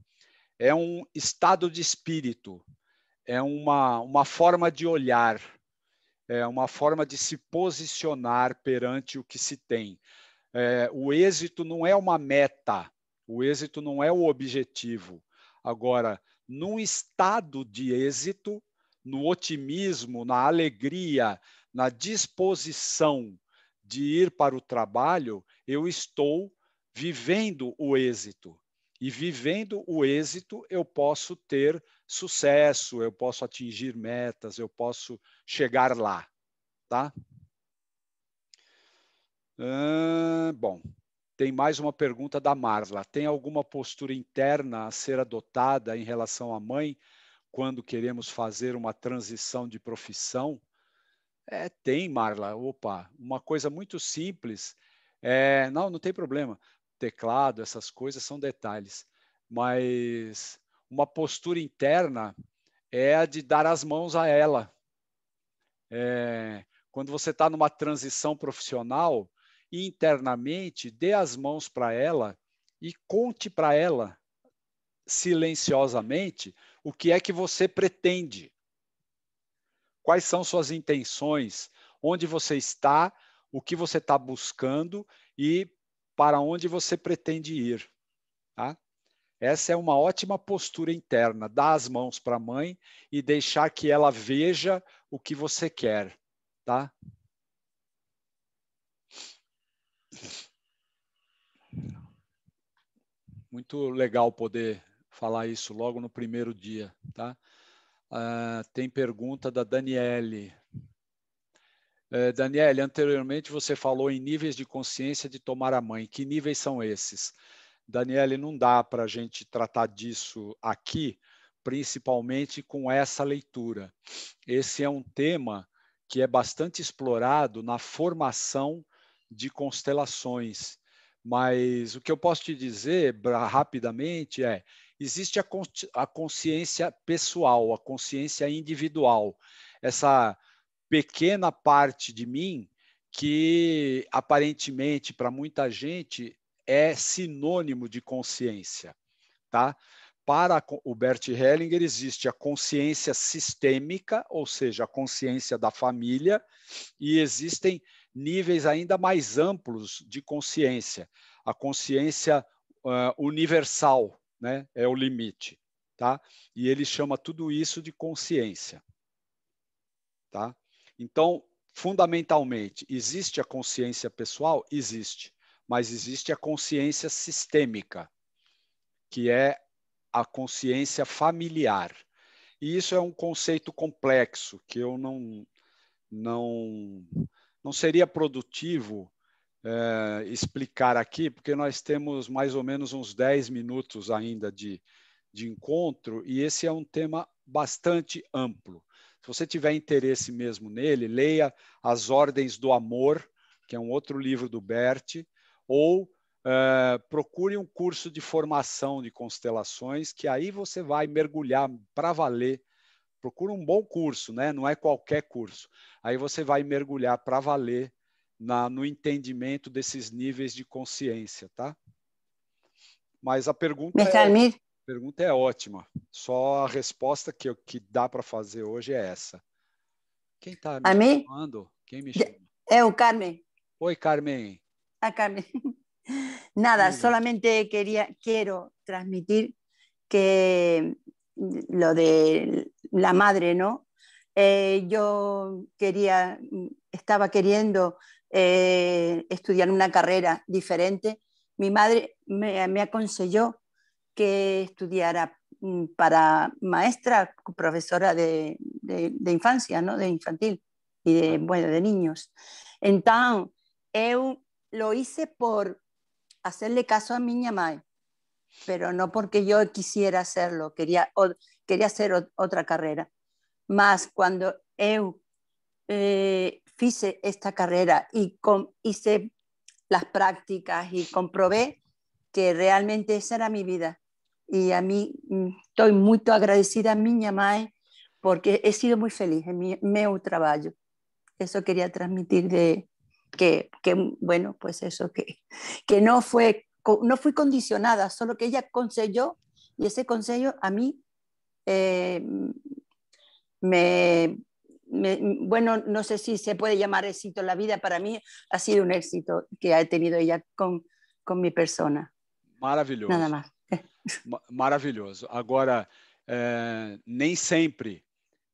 é um estado de espírito, é uma forma de olhar, é uma forma de se posicionar perante o que se tem. O êxito não é uma meta, o êxito não é o objetivo. Agora, num estado de êxito, no otimismo, na alegria, na disposição de ir para o trabalho, eu estou vivendo o êxito. E vivendo o êxito, eu posso ter sucesso, eu posso atingir metas, eu posso chegar lá. Tá? Bom, tem mais uma pergunta da Marla. Tem alguma postura interna a ser adotada em relação à mãe quando queremos fazer uma transição de profissão? Tem, Marla. Opa, uma coisa muito simples. Não tem problema. Teclado, essas coisas são detalhes. Mas uma postura interna é a de dar as mãos a ela. Quando você está numa transição profissional, internamente, dê as mãos para ela e conte para ela, silenciosamente, o que é que você pretende. Quais são suas intenções, onde você está, o que você está buscando e para onde você pretende ir. Tá? Essa é uma ótima postura interna, dar as mãos para a mãe e deixar que ela veja o que você quer. Tá? Muito legal poder falar isso logo no primeiro dia. Tá? Tem pergunta da Daniele. Daniele, anteriormente você falou em níveis de consciência de tomar a mãe. Que níveis são esses? Daniele, não dá para a gente tratar disso aqui, principalmente com essa leitura. Esse é um tema que é bastante explorado na formação de constelações. Mas o que eu posso te dizer rapidamente existe a consciência pessoal, a consciência individual. Essa pequena parte de mim que, aparentemente, para muita gente, é sinônimo de consciência. Tá? Para o Bert Hellinger, existe a consciência sistêmica, ou seja, a consciência da família, e existem níveis ainda mais amplos de consciência. A consciência universal, né, é o limite. Tá? E ele chama tudo isso de consciência. Tá? Então, fundamentalmente, existe a consciência pessoal? Existe. Mas existe a consciência sistêmica, que é a consciência familiar. E isso é um conceito complexo que eu não seria produtivo explicar aqui, porque nós temos mais ou menos uns 10 minutos ainda de encontro, e esse é um tema bastante amplo. Se você tiver interesse mesmo nele, leia As Ordens do Amor, que é um outro livro do Bert, ou procure um curso de formação de constelações, que aí você vai mergulhar para valer. Procure um bom curso, né? Não é qualquer curso. Aí você vai mergulhar para valer no entendimento desses níveis de consciência, tá? Mas a pergunta é ótima. Só a resposta que dá para fazer hoje é essa. Quem está me chamando? Quem me chama? Eu, Carmen. Oi, Carmen. Carmen. Nada, solamente quiero transmitir que lo de la madre, ¿no? Yo estaba queriendo estudiar una carrera diferente. Mi madre me aconsejó que estudiara para maestra, profesora de infancia, ¿no? De infantil y de niños. Entonces, yo lo hice por hacerle caso a mi mamá, pero no porque yo quisiera hacerlo, quería hacer otra carrera. Mas cuando yo hice esta carrera y hice las prácticas y comprobé que realmente esa era mi vida. Y a mí estoy muy agradecida a mi mamá porque he sido muy feliz en mi trabajo. Eso quería transmitir que bueno, pues eso, que no fui condicionada, solo que ella aconsejó y ese consejo a mí bueno, no sé si se puede llamar éxito en la vida, para mí ha sido un éxito que ha tenido ella con mi persona. Maravilhoso. Nada más. Maravilhoso. Agora, nem sempre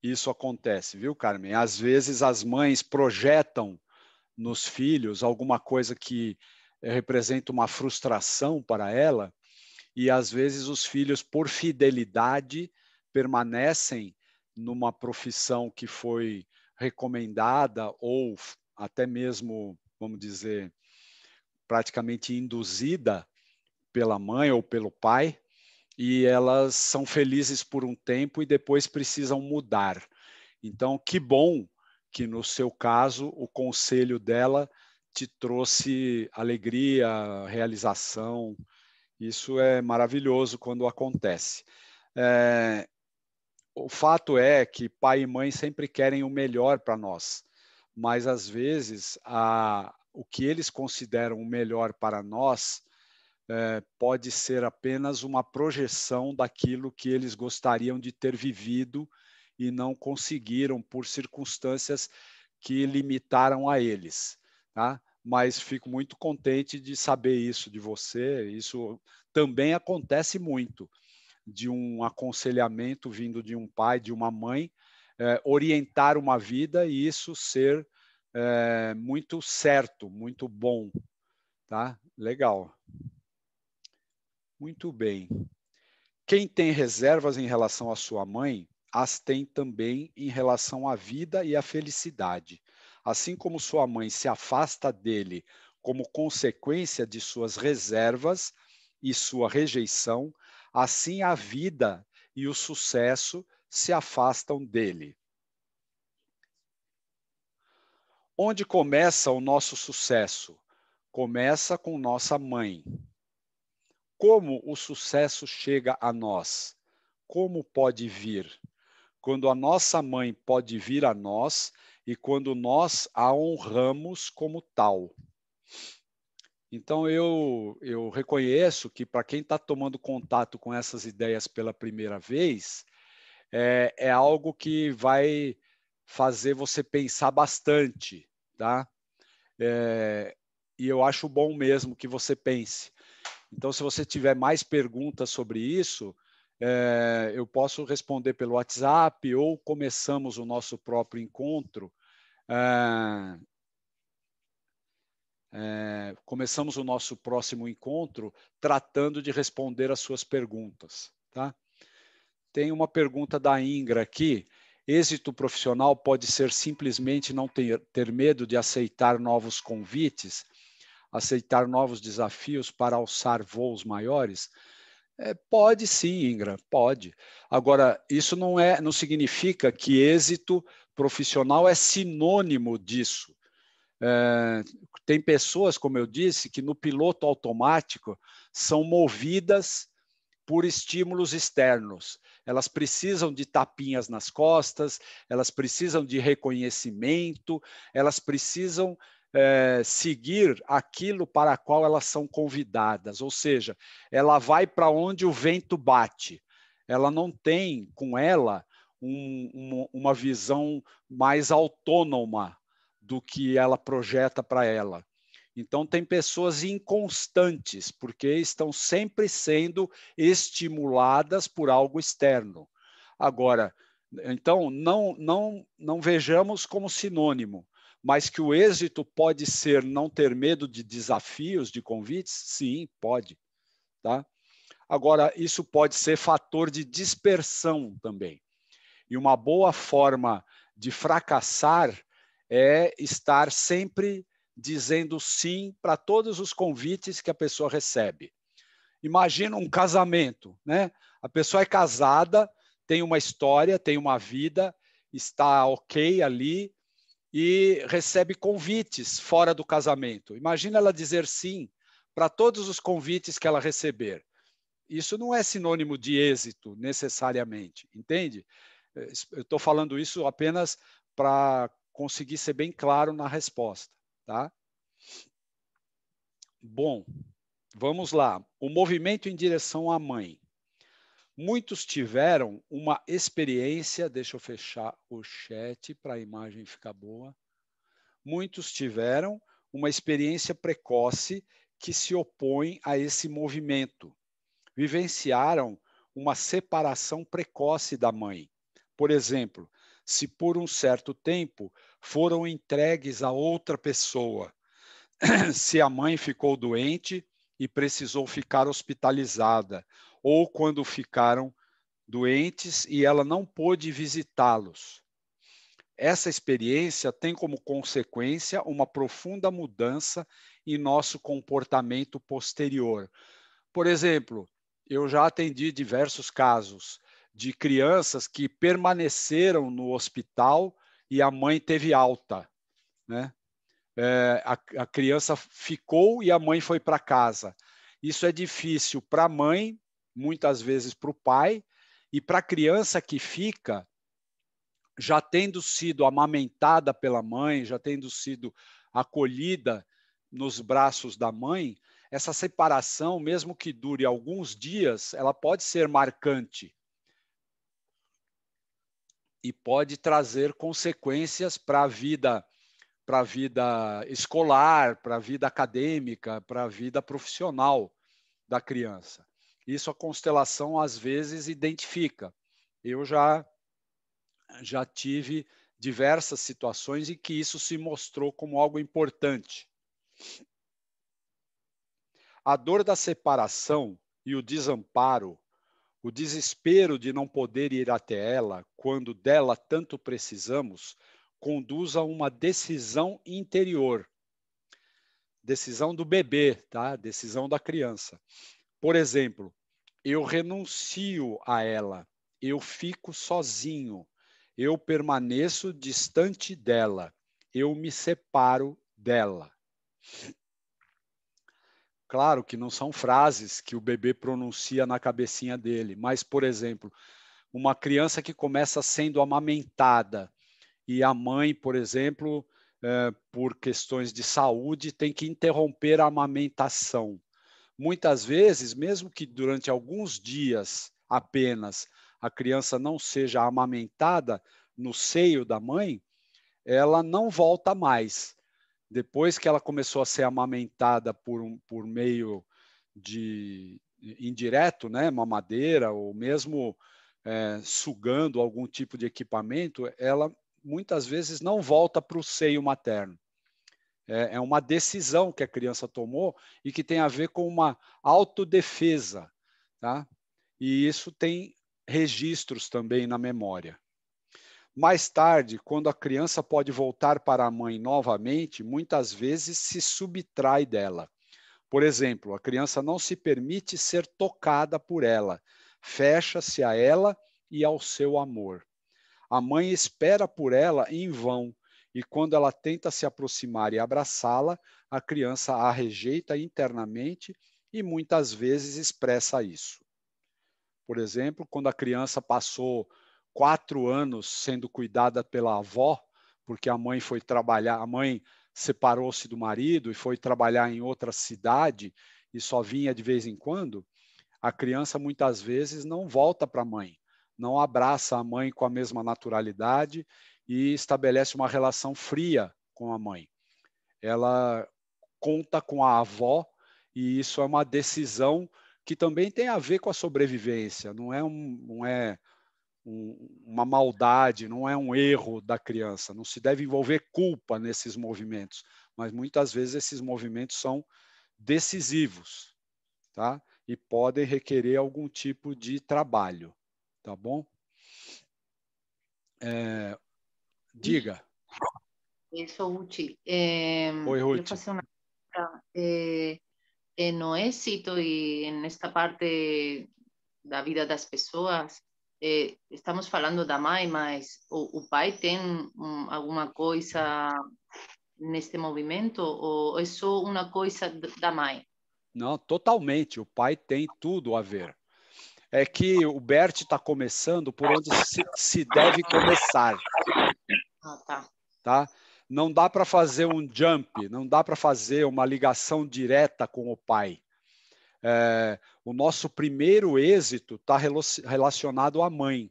isso acontece, viu, Carmen? Às vezes as mães projetam nos filhos alguma coisa que representa uma frustração para ela, e às vezes os filhos, por fidelidade, permanecem numa profissão que foi recomendada ou até mesmo, vamos dizer, praticamente induzida pela mãe ou pelo pai, e elas são felizes por um tempo e depois precisam mudar. Então, que bom que no seu caso o conselho dela te trouxe alegria, realização. Isso é maravilhoso quando acontece. O fato é que pai e mãe sempre querem o melhor para nós, mas às vezes o que eles consideram o melhor para nós pode ser apenas uma projeção daquilo que eles gostariam de ter vivido e não conseguiram por circunstâncias que limitaram a eles, tá? Mas fico muito contente de saber isso de você. Isso também acontece muito, de um aconselhamento vindo de um pai, de uma mãe, orientar uma vida e isso ser muito certo, muito bom, tá? Legal. Muito bem. Quem tem reservas em relação à sua mãe, as tem também em relação à vida e à felicidade. Assim como sua mãe se afasta dele como consequência de suas reservas e sua rejeição, assim a vida e o sucesso se afastam dele. Onde começa o nosso sucesso? Começa com nossa mãe. Como o sucesso chega a nós? Como pode vir? Quando a nossa mãe pode vir a nós e quando nós a honramos como tal. Então, eu reconheço que para quem está tomando contato com essas ideias pela primeira vez, é algo que vai fazer você pensar bastante, tá? E eu acho bom mesmo que você pense. Então, se você tiver mais perguntas sobre isso, eu posso responder pelo WhatsApp ou começamos o nosso próprio encontro. Começamos o nosso próximo encontro tratando de responder as suas perguntas, tá? Tem uma pergunta da Ingra aqui. Êxito profissional pode ser simplesmente não ter medo de aceitar novos convites, aceitar novos desafios para alçar voos maiores? Pode sim, Ingra, pode. Agora, isso não significa que êxito profissional é sinônimo disso. Tem pessoas, como eu disse, que no piloto automático são movidas por estímulos externos. Elas precisam de tapinhas nas costas, elas precisam de reconhecimento, elas precisam seguir aquilo para a qual elas são convidadas. Ou seja, ela vai para onde o vento bate. Ela não tem com ela uma visão mais autônoma do que ela projeta para ela. Então, tem pessoas inconstantes, porque estão sempre sendo estimuladas por algo externo. Agora, então, não vejamos como sinônimo, mas que o êxito pode ser não ter medo de desafios, de convites? Sim, pode. Tá? Agora, isso pode ser fator de dispersão também. E uma boa forma de fracassar é estar sempre dizendo sim para todos os convites que a pessoa recebe. Imagina um casamento, né? A pessoa é casada, tem uma história, tem uma vida, está ok ali e recebe convites fora do casamento. Imagina ela dizer sim para todos os convites que ela receber. Isso não é sinônimo de êxito, necessariamente, entende? Eu estou falando isso apenas para conseguir ser bem claro na resposta, tá? Bom, vamos lá. O movimento em direção à mãe. Muitos tiveram uma experiência, deixa eu fechar o chat para a imagem ficar boa. Muitos tiveram uma experiência precoce que se opõe a esse movimento. Vivenciaram uma separação precoce da mãe. Por exemplo, se por um certo tempo foram entregues a outra pessoa, se a mãe ficou doente e precisou ficar hospitalizada, ou quando ficaram doentes e ela não pôde visitá-los. Essa experiência tem como consequência uma profunda mudança em nosso comportamento posterior. Por exemplo, eu já atendi diversos casos de crianças que permaneceram no hospital e a mãe teve alta, né? A criança ficou e a mãe foi para casa. Isso é difícil para a mãe, muitas vezes para o pai, e para a criança que fica, já tendo sido amamentada pela mãe, já tendo sido acolhida nos braços da mãe, essa separação, mesmo que dure alguns dias, ela pode ser marcante e pode trazer consequências para a vida escolar, para a vida acadêmica, para a vida profissional da criança. Isso a constelação às vezes identifica. Eu já tive diversas situações em que isso se mostrou como algo importante. A dor da separação e o desamparo O desespero de não poder ir até ela, quando dela tanto precisamos, conduz a uma decisão interior. Decisão do bebê, tá? Decisão da criança. Por exemplo, eu renuncio a ela, eu fico sozinho, eu permaneço distante dela, eu me separo dela. Claro que não são frases que o bebê pronuncia na cabecinha dele, mas, por exemplo, uma criança que começa sendo amamentada e a mãe, por exemplo, por questões de saúde, tem que interromper a amamentação. Muitas vezes, mesmo que durante alguns dias apenas a criança não seja amamentada no seio da mãe, ela não volta mais. Depois que ela começou a ser amamentada por meio de indireto, né, mamadeira, ou mesmo sugando algum tipo de equipamento, ela muitas vezes não volta para o seio materno. É uma decisão que a criança tomou e que tem a ver com uma autodefesa, tá? E isso tem registros também na memória. Mais tarde, quando a criança pode voltar para a mãe novamente, muitas vezes se subtrai dela. Por exemplo, a criança não se permite ser tocada por ela, fecha-se a ela e ao seu amor. A mãe espera por ela em vão, e quando ela tenta se aproximar e abraçá-la, a criança a rejeita internamente e muitas vezes expressa isso. Por exemplo, quando a criança passou 4 anos sendo cuidada pela avó, porque a mãe foi trabalhar, a mãe separou-se do marido e foi trabalhar em outra cidade e só vinha de vez em quando, a criança muitas vezes não volta para a mãe, não abraça a mãe com a mesma naturalidade e estabelece uma relação fria com a mãe. Ela conta com a avó e isso é uma decisão que também tem a ver com a sobrevivência, não é uma maldade, não é um erro da criança, não se deve envolver culpa nesses movimentos, mas muitas vezes esses movimentos são decisivos, tá? E podem requerer algum tipo de trabalho, tá bom? Diga. Isso, Uchi. Oi, Ruth. Quiero hacer una pregunta. No éxito y en esta parte da vida das pessoas, estamos falando da mãe, mas o pai tem alguma coisa neste movimento ou é só uma coisa da mãe? Não, totalmente. O pai tem tudo a ver. É que o Bert está começando por onde se deve começar. Tá? Não dá para fazer um jump, não dá para fazer uma ligação direta com o pai. O nosso primeiro êxito está relacionado à mãe,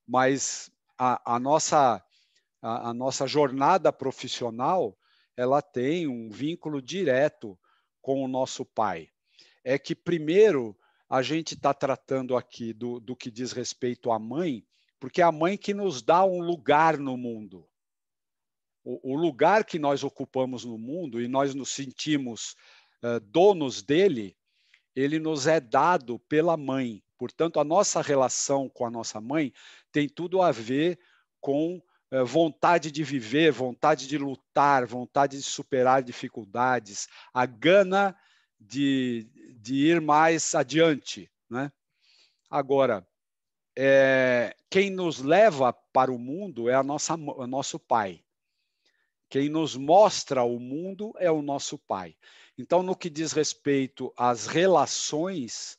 mas a nossa jornada profissional ela tem um vínculo direto com o nosso pai. É que primeiro a gente está tratando aqui do que diz respeito à mãe, porque é a mãe que nos dá um lugar no mundo. O lugar que nós ocupamos no mundo e nós nos sentimos donos dele, ele nos é dado pela mãe. Portanto, a nossa relação com a nossa mãe tem tudo a ver com vontade de viver, vontade de lutar, vontade de superar dificuldades, a gana de ir mais adiante, né? Agora, quem nos leva para o mundo é o nosso pai. Quem nos mostra o mundo é o nosso pai. Então, no que diz respeito às relações,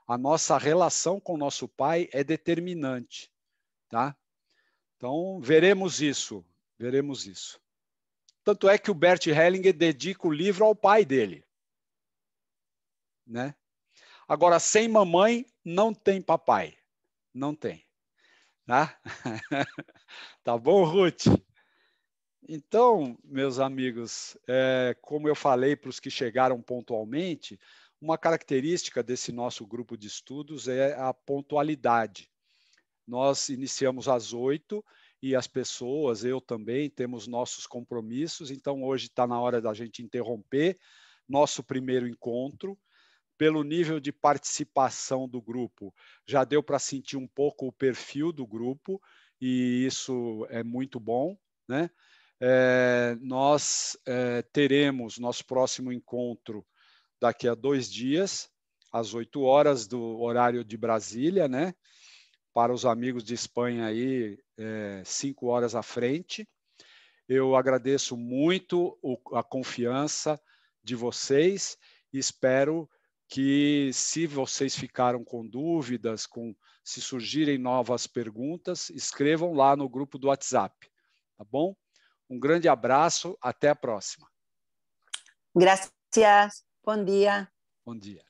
a nossa relação com o nosso pai é determinante, tá? Então, veremos isso. Tanto é que o Bert Hellinger dedica o livro ao pai dele, né? Agora, sem mamãe, não tem papai. Não tem. Tá? Tá bom, Ruth? Então, meus amigos, como eu falei para os que chegaram pontualmente, uma característica desse nosso grupo de estudos é a pontualidade. Nós iniciamos às 8h e as pessoas, eu também, temos nossos compromissos, então hoje está na hora da gente interromper nosso primeiro encontro pelo nível de participação do grupo, já deu para sentir um pouco o perfil do grupo, e isso é muito bom, né? Nós teremos nosso próximo encontro daqui a 2 dias, às 8 horas do horário de Brasília, né? Para os amigos de Espanha aí, 5 horas à frente. Eu agradeço muito a confiança de vocês e espero que, se vocês ficaram com dúvidas, se surgirem novas perguntas, escrevam lá no grupo do WhatsApp, tá bom? Um grande abraço, até a próxima. Gracias, bom dia. Bom dia.